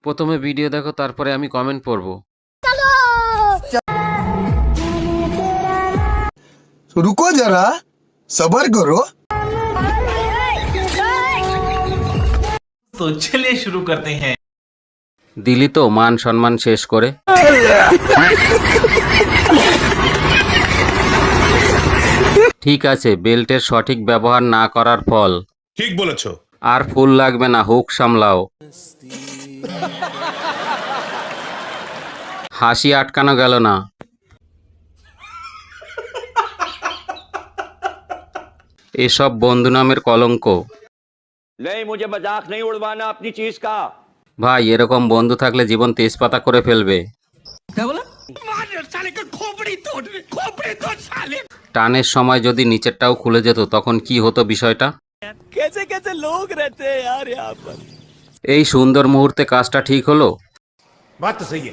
প্রথমে ভিডিও দেখো, তারপরে আমি কমেন্ট পড়ব। रुको जरा सबर करो। तो चलिए शुरू करते हैं। দিলি তো মান সম্মান শেষ করে। ঠিক আছে, বেল্টের সঠিক ব্যবহার না করার ফল। ঠিক বলেছো। আর ফুল লাগবে না, হুক সামলাও। হাসি আটকানো গেল না। এসব বন্ধু নামের কলঙ্ক। नहीं, मुझे मजाक नहीं उड़वाना अपनी चीज का। ভাই, এরকম বন্ধু থাকলে জীবন তেজপাতা করে ফেলবে। টানের সময় যদি নিচেরটাও খুলে যেত তখন কি হতো বিষয়টা? कैसे कैसे लोग रहते हैं यार यहाँ पर। এই সুন্দর মুহূর্তে কাজটা ঠিক হলো? বাত তো সহি